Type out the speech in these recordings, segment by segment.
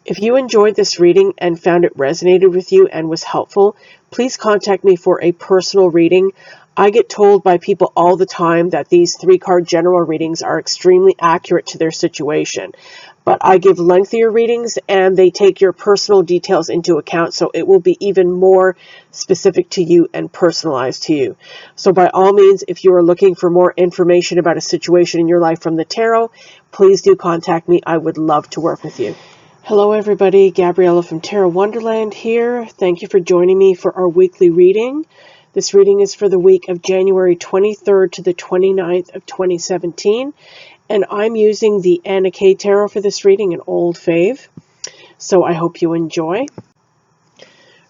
If you enjoyed this reading and found it resonated with you and was helpful, please contact me for a personal reading. I get told by people all the time that these 3-card general readings are extremely accurate to their situation. But I give lengthier readings and they take your personal details into account, so it will be even more specific to you and personalized to you. So by all means, if you are looking for more information about a situation in your life from the tarot, please do contact me. I would love to work with you. Hello everybody, Gabriella from Tarot Wonderland here. Thank you for joining me for our weekly reading. This reading is for the week of January 23rd to the 29th of 2017. And I'm using the Anna K Tarot for this reading, an old fave. So I hope you enjoy.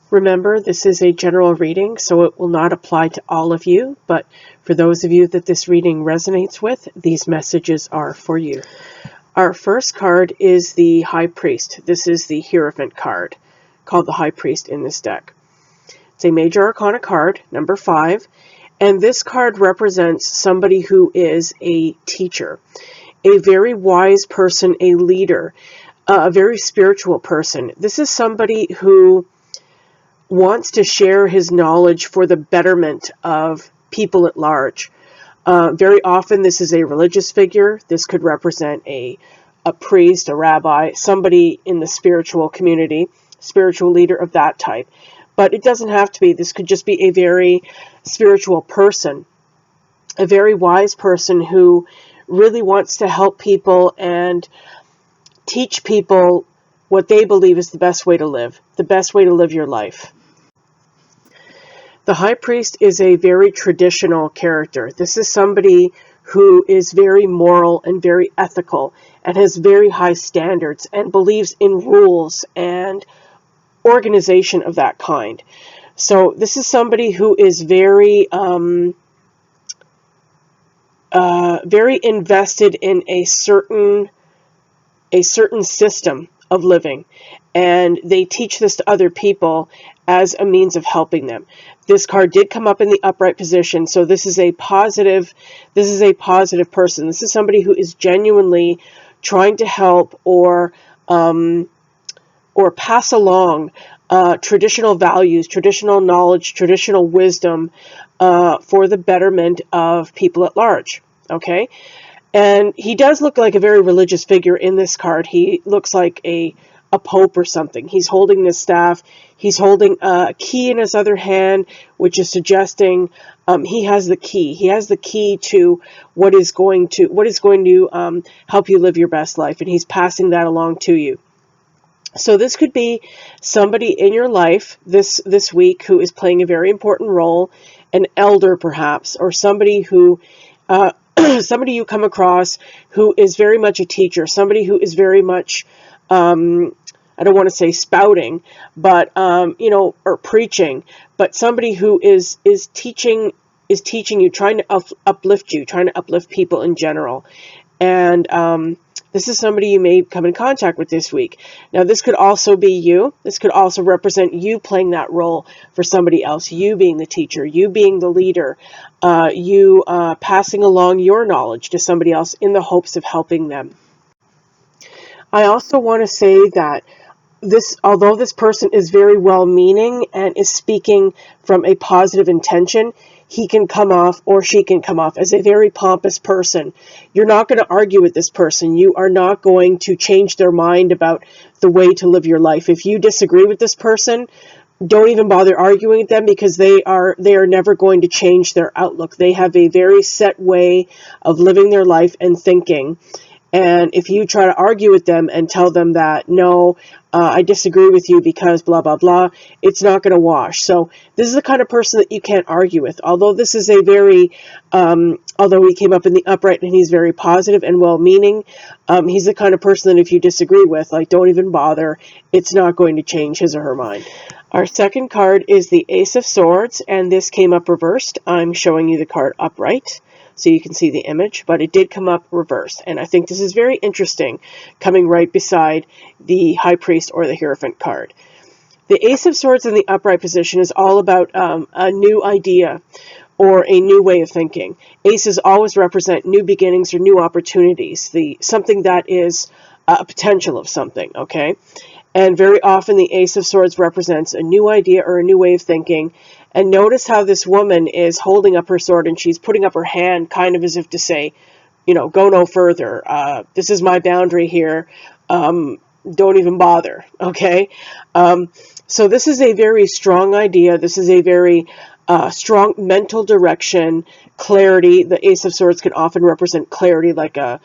Remember, this is a general reading, so it will not apply to all of you. But for those of you that this reading resonates with, these messages are for you. Our first card is the High Priest. This is the Hierophant card, called the High Priest in this deck. It's a Major Arcana card, number 5, and this card represents somebody who is a teacher, a very wise person, a leader, a very spiritual person. This is somebody who wants to share his knowledge for the betterment of people at large. Very often this is a religious figure. This could represent a priest, a rabbi, somebody in the spiritual community, spiritual leader of that type. But it doesn't have to be. This could just be a very spiritual person, a very wise person who really wants to help people and teach people what they believe is the best way to live your life. The High Priest is a very traditional character. This is somebody who is very moral and very ethical and has very high standards and believes in rules and organization of that kind. So this is somebody who is very very invested in a certain system of living, and they teach this to other people as a means of helping them. This card did come up in the upright position, so this is a positive person. This is somebody who is genuinely trying to help or pass along traditional values, traditional knowledge, traditional wisdom for the betterment of people at large. Okay? And he does look like a very religious figure in this card. He looks like a pope or something. He's holding this staff. He's holding a key in his other hand, which is suggesting he has the key. He has the key to what is going to help you live your best life, and he's passing that along to you. So this could be somebody in your life this week who is playing a very important role, an elder perhaps, or somebody who somebody you come across who is very much a teacher, somebody who is very much I don't want to say spouting, but or preaching, but somebody who is teaching you, trying to uplift you, trying to uplift people in general. And this is somebody you may come in contact with this week. Now, this could also be you. This could also represent you playing that role for somebody else, you being the teacher, you being the leader, you passing along your knowledge to somebody else in the hopes of helping them. I also want to say that although this person is very well-meaning and is speaking from a positive intention, he can come off, or she can come off, as a very pompous person. You're not going to argue with this person. You are not going to change their mind about the way to live your life. If you disagree with this person, don't even bother arguing with them, because they are never going to change their outlook. They have a very set way of living their life and thinking. And if you try to argue with them and tell them that, no, I disagree with you because blah, blah, blah, it's not going to wash. So this is the kind of person that you can't argue with. Although this is a very, although he came up in the upright and he's very positive and well-meaning, he's the kind of person that if you disagree with, like, don't even bother. It's not going to change his or her mind. Our second card is the Ace of Swords, and this came up reversed. I'm showing you the card upright, so you can see the image, but it did come up reversed. And I think this is very interesting, coming right beside the High Priest or the Hierophant card. The Ace of Swords in the upright position is all about a new idea or a new way of thinking. Aces always represent new beginnings or new opportunities, something that is a potential of something, okay? And very often the Ace of Swords represents a new idea or a new way of thinking. And notice how this woman is holding up her sword and she's putting up her hand kind of as if to say, you know, go no further. This is my boundary here. Don't even bother. Okay. So this is a very strong idea. This is a very strong mental direction, clarity. The Ace of Swords can often represent clarity, like a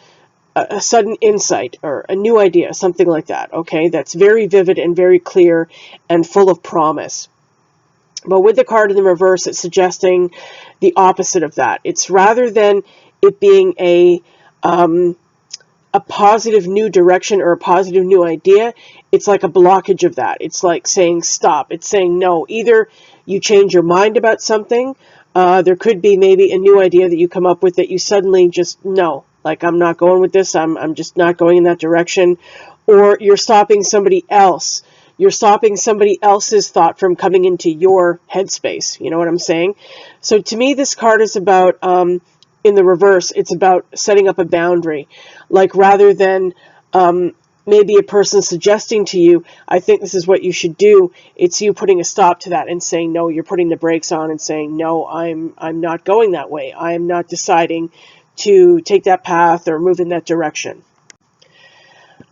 sudden insight or a new idea, something like that. Okay. That's very vivid and very clear and full of promise. But with the card in the reverse, it's suggesting the opposite of that. It's rather than it being a positive new direction or a positive new idea, it's like a blockage of that. It's like saying stop. It's saying no. Either you change your mind about something. There could be maybe a new idea that you come up with that you suddenly just no. Like, I'm not going with this. I'm just not going in that direction. Or you're stopping somebody else. You're stopping somebody else's thought from coming into your headspace. You know what I'm saying? So to me, this card is about, in the reverse, it's about setting up a boundary. Like, rather than maybe a person suggesting to you, I think this is what you should do, it's you putting a stop to that and saying, no, you're putting the brakes on and saying, no, I'm not going that way. I am not deciding to take that path or move in that direction.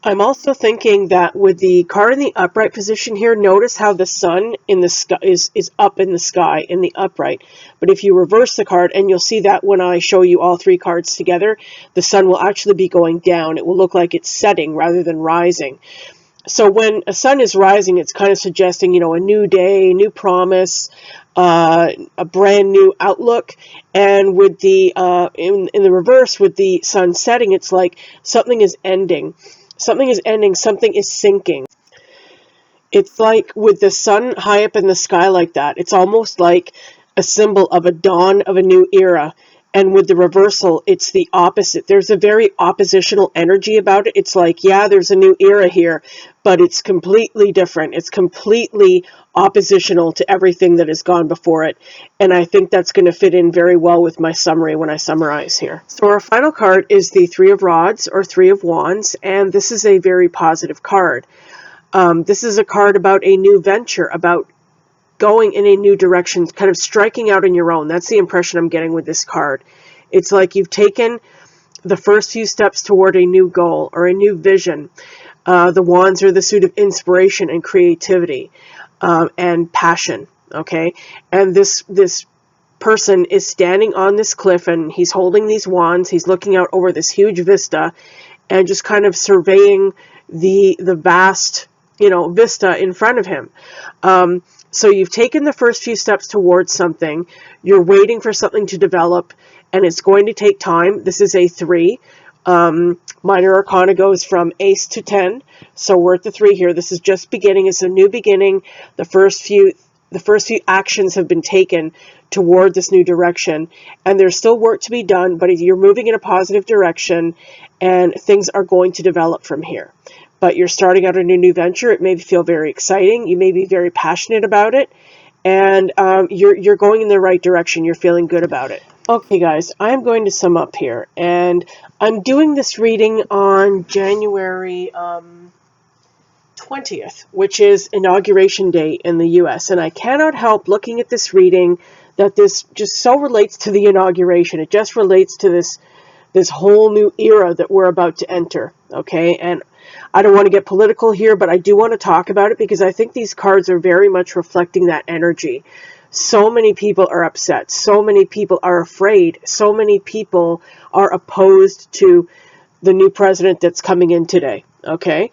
I'm also thinking that with the card in the upright position here, notice how the sun in the sky is up in the sky in the upright. But if you reverse the card, and you'll see that when I show you all three cards together, the sun will actually be going down. It will look like it's setting rather than rising. So when a sun is rising, it's kind of suggesting, you know, a new day, new promise, a brand new outlook. And with the in the reverse, with the sun setting, it's like something is ending. Something is ending, something is sinking. It's like with the sun high up in the sky like that, it's almost like a symbol of a dawn of a new era. And with the reversal, it's the opposite. There's a very oppositional energy about it. It's like, yeah, there's a new era here, but it's completely different. It's completely oppositional to everything that has gone before it. And I think that's going to fit in very well with my summary when I summarize here. So our final card is the Three of Rods or Three of Wands, and this is a very positive card. This is a card about a new venture, about going in a new direction, kind of striking out on your own. That's the impression I'm getting with this card. It's like you've taken the first few steps toward a new goal or a new vision. The wands are the suit of inspiration and creativity and passion. Okay, and this person is standing on this cliff and he's holding these wands. He's looking out over this huge vista and just kind of surveying the vast, you know, vista in front of him. So you've taken the first few steps towards something. You're waiting for something to develop, and it's going to take time. This is a 3. Minor Arcana goes from Ace to 10, so we're at the 3 here. This is just beginning. It's a new beginning. The first few actions have been taken toward this new direction, and there's still work to be done, but you're moving in a positive direction, and things are going to develop from here. But you're starting out on a new venture. It may feel very exciting. You may be very passionate about it. And you're going in the right direction. You're feeling good about it. Okay, guys, I'm going to sum up here. And I'm doing this reading on January 20th, which is Inauguration Day in the U.S. And I cannot help looking at this reading that this just so relates to the inauguration. It just relates to this whole new era that we're about to enter. Okay, and I don't want to get political here, but I do want to talk about it because I think these cards are very much reflecting that energy. So many people are upset. So many people are afraid. So many people are opposed to the new president that's coming in today. Okay,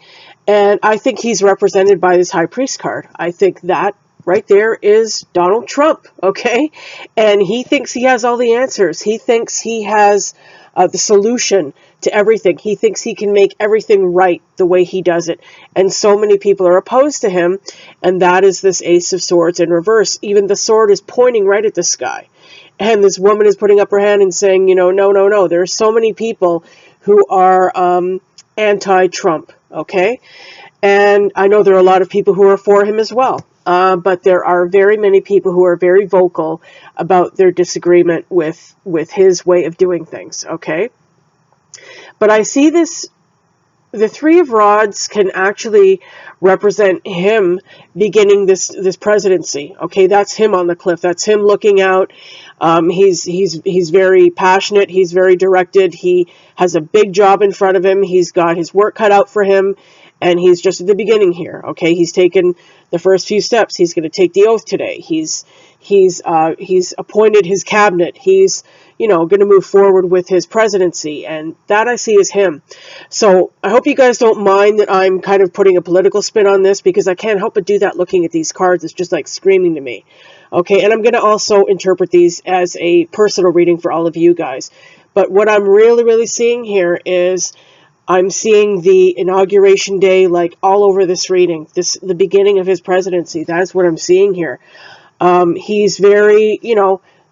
and I think he's represented by this High Priest card. I think that right there is Donald Trump. Okay, and he thinks he has all the answers. He thinks he has the solution to everything. He thinks he can make everything right the way he does it. And so many people are opposed to him. And that is this Ace of Swords in reverse. Even the sword is pointing right at the sky. And this woman is putting up her hand and saying, you know, no, no, no. There are so many people who are anti-Trump. Okay. And I know there are a lot of people who are for him as well. But there are very many people who are very vocal about their disagreement with his way of doing things, okay? But I see this the Three of Rods can actually represent him beginning this presidency. Okay, that's him on the cliff. That's him looking out. He's very passionate. He's very directed. He has a big job in front of him. He's got his work cut out for him, and he's just at the beginning here. Okay, he's taken the first few steps. He's going to take the oath today. He's appointed his cabinet. He's going to move forward with his presidency, and that I see as him. So I hope you guys don't mind that I'm kind of putting a political spin on this, because I can't help but do that looking at these cards. It's just like screaming to me. Okay, and I'm going to also interpret these as a personal reading for all of you guys. But what I'm really seeing here is I'm seeing the inauguration day like all over this reading, the beginning of his presidency. That's what I'm seeing here. He's very,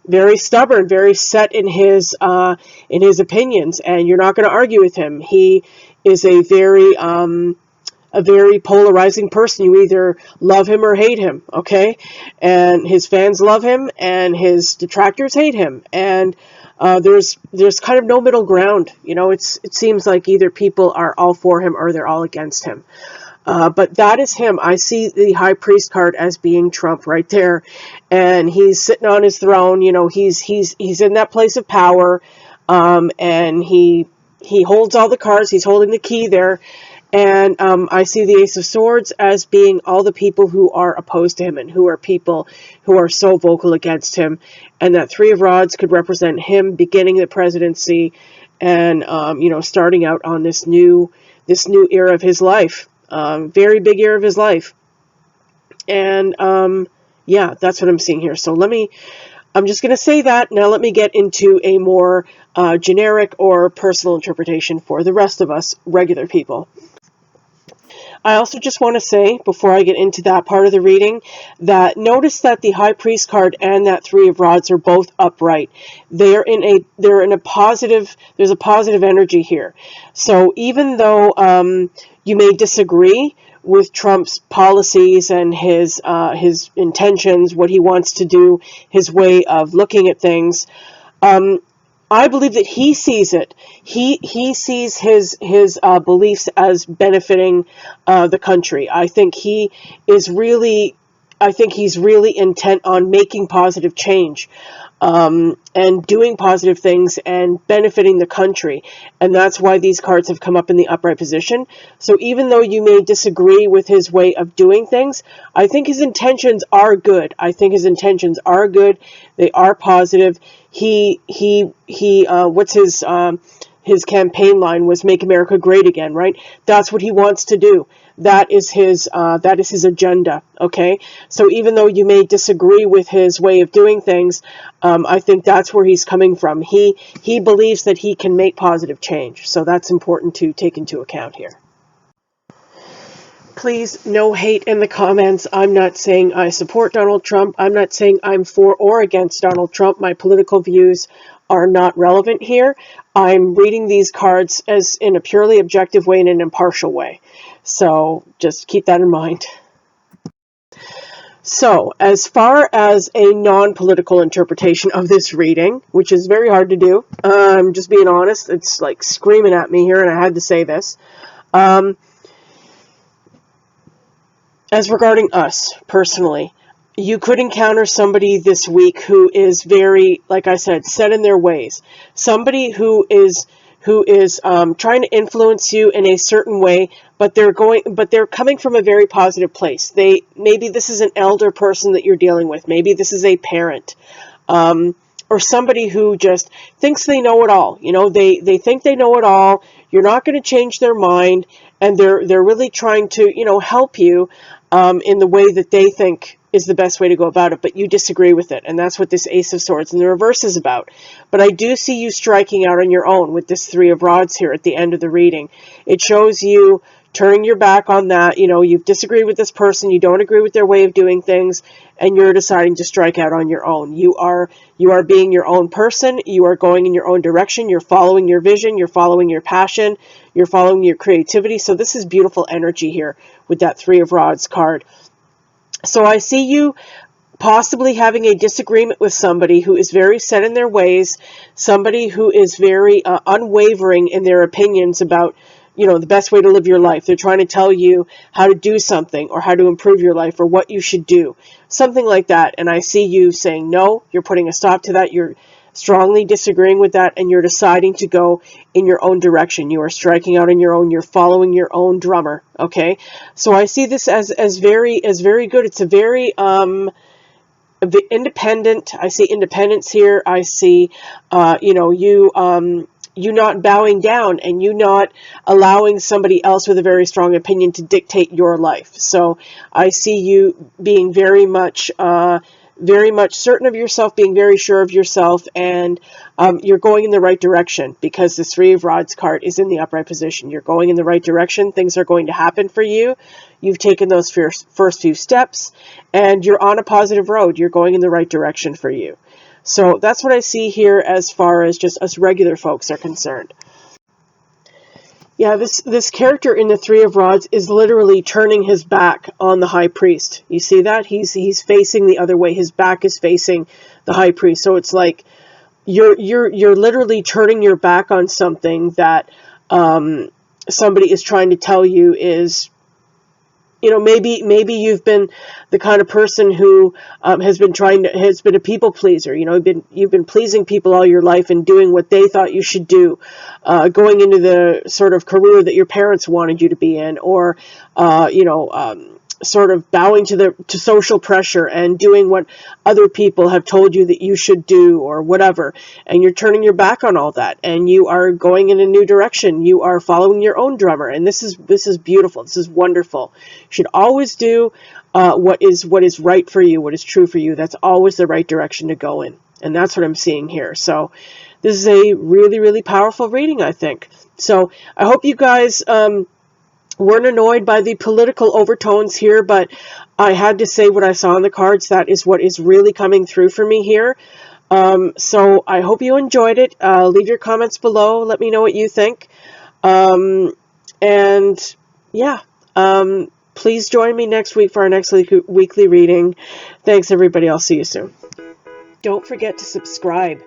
very stubborn, very set in his opinions, and you're not going to argue with him. He is a very polarizing person. You either love him or hate him, okay? And his fans love him, and his detractors hate him. And there's kind of no middle ground. It seems like either people are all for him or they're all against him. But that is him. I see the High Priest card as being Trump right there, and he's sitting on his throne. He's in that place of power, and he holds all the cards. He's holding the key there, and I see the Ace of Swords as being all the people who are opposed to him and who are people who are so vocal against him, and that Three of Rods could represent him beginning the presidency, and starting out on this new era of his life. Very big year of his life. And, yeah, that's what I'm seeing here. So I'm just going to say that. Now let me get into a more generic or personal interpretation for the rest of us regular people. I also just want to say, before I get into that part of the reading, that notice that the High Priest card and that Three of Rods are both upright. They're in a positive, there's a positive energy here. So even though you may disagree with Trump's policies and his intentions, what he wants to do, his way of looking at things, I believe that he sees it. He sees his beliefs as benefiting the country. I think he's really intent on making positive change, and doing positive things and benefiting the country. And that's why these cards have come up in the upright position. So even though you may disagree with his way of doing things, I think his intentions are good. They are positive. What's his campaign line was "Make America Great Again," right? That's what he wants to do. That is his agenda. Okay, so even though you may disagree with his way of doing things, I think that's where he's coming from. He believes that he can make positive change. So that's important to take into account here. Please, no hate in the comments. I'm not saying I support Donald Trump. I'm not saying I'm for or against Donald Trump. My political views are not relevant here. I'm reading these cards as in a purely objective way and an impartial way. So just keep that in mind. So as far as a non-political interpretation of this reading, which is very hard to do, I'm just being honest, it's like screaming at me here, and I had to say this. As regarding us, personally, you could encounter somebody this week who is very, like I said, set in their ways. Somebody who is trying to influence you in a certain way, but they're coming from a very positive place. Maybe this is an elder person that you're dealing with. Maybe this is a parent, or somebody who just thinks they know it all. They think they know it all. You're not going to change their mind, and they're really trying to, help you in the way that they think is the best way to go about it, but you disagree with it, and that's what this Ace of Swords in the reverse is about. But I do see you striking out on your own with this Three of Rods here at the end of the reading. It shows you turning your back on that. You've disagreed with this person, you don't agree with their way of doing things, and you're deciding to strike out on your own. You are being your own person, you are going in your own direction, you're following your vision, you're following your passion, you're following your creativity. So this is beautiful energy here with that Three of Rods card. So I see you possibly having a disagreement with somebody who is very set in their ways, somebody who is very unwavering in their opinions about the best way to live your life. They're trying to tell you how to do something or how to improve your life or what you should do. Something like that. And I see you saying, no, you're putting a stop to that. You're strongly disagreeing with that, and you're deciding to go in your own direction. You are striking out on your own. You're following your own drummer. Okay. So I see this as very good. It's a very, independent. I see independence here. I see, you not bowing down and you not allowing somebody else with a very strong opinion to dictate your life. So I see you being very much certain of yourself, being very sure of yourself, and you're going in the right direction because the Three of Rods card is in the upright position. You're going in the right direction. Things are going to happen for you. You've taken those first few steps, and you're on a positive road. You're going in the right direction for you. So that's what I see here as far as just us regular folks are concerned. Yeah, this character in the Three of Rods is literally turning his back on the High Priest. You see that? He's facing the other way. His back is facing the High Priest. So it's like you're literally turning your back on something that somebody is trying to tell you is, maybe you've been the kind of person who has been a people pleaser. You've been pleasing people all your life and doing what they thought you should do, going into the sort of career that your parents wanted you to be in, or sort of bowing to social pressure and doing what other people have told you that you should do or whatever. And you're turning your back on all that and you are going in a new direction. You are following your own drummer. And this is beautiful. This is wonderful. You should always do what is right for you, what is true for you. That's always the right direction to go in. And that's what I'm seeing here. So this is a really, really powerful reading, I think. So I hope you guys weren't annoyed by the political overtones here, but I had to say what I saw on the cards. That is what is really coming through for me here. So I hope you enjoyed it. Leave your comments below. Let me know what you think. And yeah, please join me next week for our next weekly reading. Thanks, everybody. I'll see you soon. Don't forget to subscribe.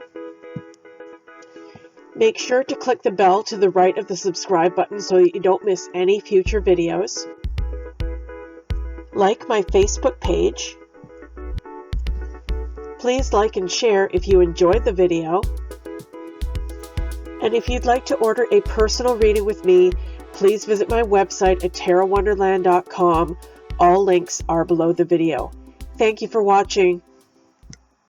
Make sure to click the bell to the right of the subscribe button so that you don't miss any future videos. Like my Facebook page. Please like and share if you enjoyed the video. And if you'd like to order a personal reading with me, please visit my website at tarotwonderland.com. All links are below the video. Thank you for watching.